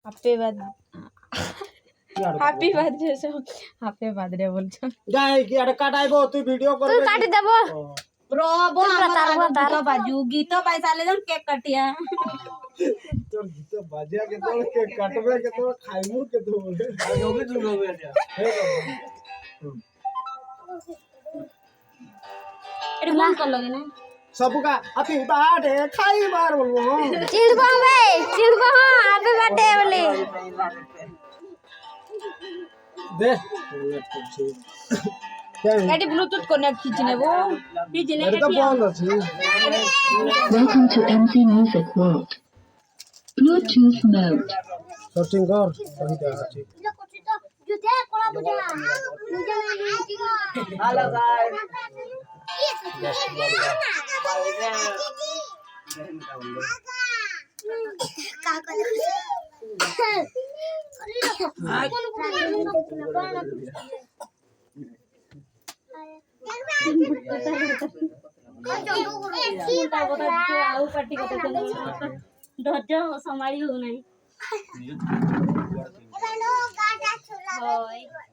Happy birthday so happy birthday बोलछन गाय की अरे काटाइबो तू वीडियो कर तू काट देबो रोबो हमरा गीत बाजू गीत पैसा ले जन केक कटिया तोर गीत बाजिया के तो केक काटबे के तो खाइमु के तो जोगी तू रोबे एरे फोन कर लगे ना सबका हैप्पी बर्थडे खाई बार बोलबो चिड़बो हां हैप्पी बर्थडे बोले दे एडी ब्लूटूथ कनेक्ट खींचने वो खींचने अरे तो बंद अछि Welcome to MC Music World. Bluetooth mode. Searching कर वही दे अछि हेलो गाइस धज्य संभाली हो नहीं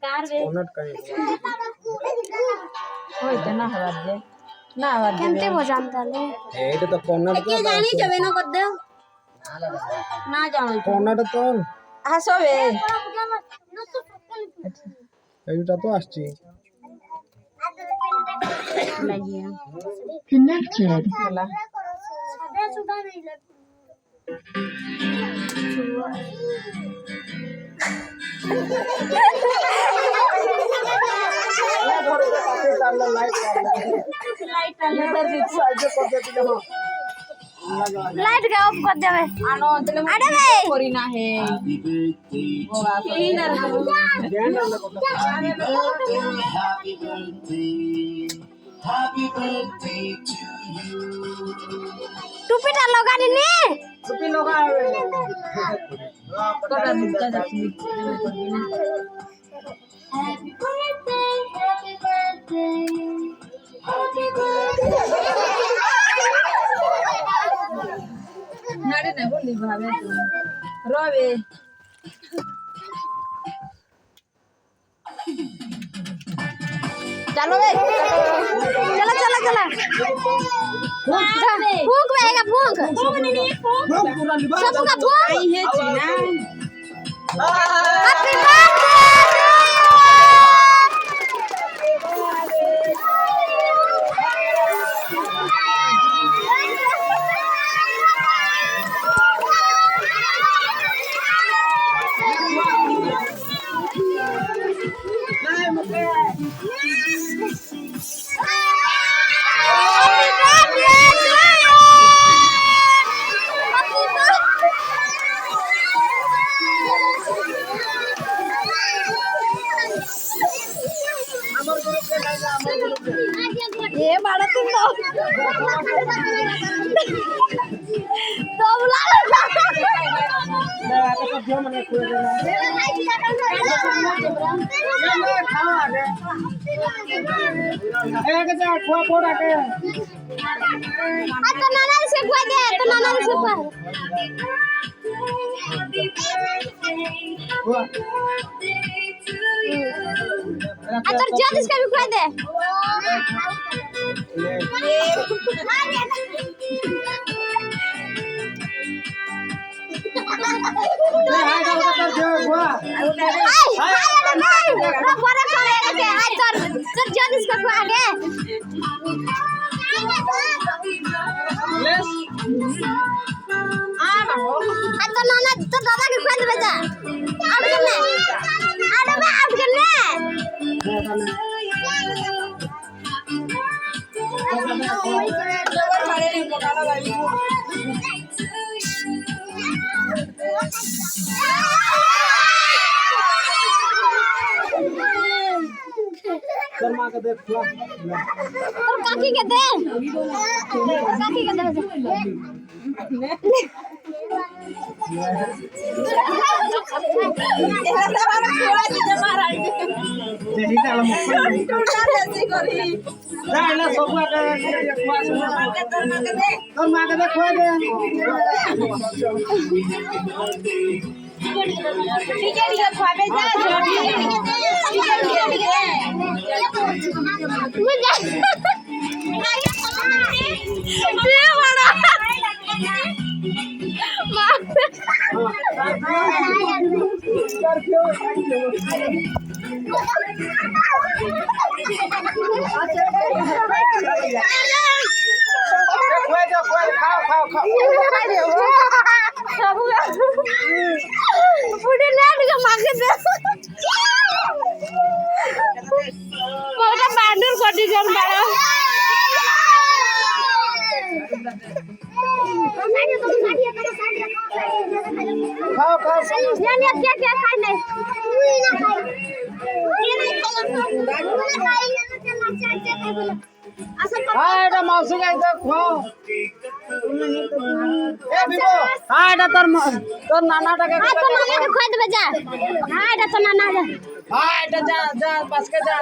कार वे ओनट कहीं होय त ना हवा दे केनते बजानता ले एटा तो कोनट के जानी जबे न कर दे ना जानो कोनट तो हसबे एटा तो आछि लागिए Connected. होला लाइट लाइट का ऑफ कर देबे आनो दिले अरे बे कोरी ना है वो आप ही ना टोपी टा लगा नी छुट्टी लगा करा दिखता जाती नारे ना बोली भावे रोवे चलो बे चला फूंक बेगा फूंक सबका फूंक आई है चीना हैप्पी बर्थडे ये बड़ा तुम तो बुला जो मने खोए एक जा खोआ पोड़ा के तो नाना से खुआ दे तो नाना से खुआ अच्छा जल्दी इसका भी खुआ दे जल्दी इसका खुआ दे तो नाना तो दादा के खुआ दे बेटा आउट करने शर्मा के देख ला और काकी के दे यही ताला मुख जाइला सब के खुआ तोर मां के दे खुआ दे टीचर के खावे जा पूरे लैंड के मांगे दे बहुत बांडर कोटी जन बाड़ा खाओ खाओ यानी क्या क्या खाई नहीं हाँ এটা মাউসি গাই তো খাও এ বিবো হ্যাঁ এটা তোর নানাটাকে हाँ तो नाना के खोद बजा हाँ এটা তো नाना जा हाँ এটা যা যা পাশকে যা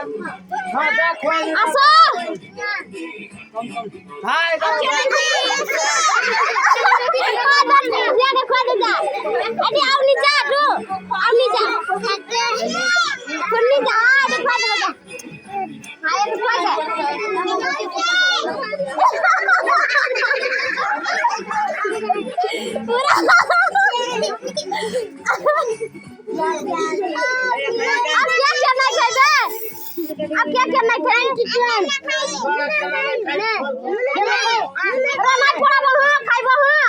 हाँ যা খোয়া আসো हाँ এটা ज्यादा खोद जा अरे आओ नीचे तू आओ नीचे खुद नीचे हाँ ये खोद बजा हाँ ये पूरा अब क्या करना है अब क्या करना है रामा थोड़ा वहाँ खाई वहाँ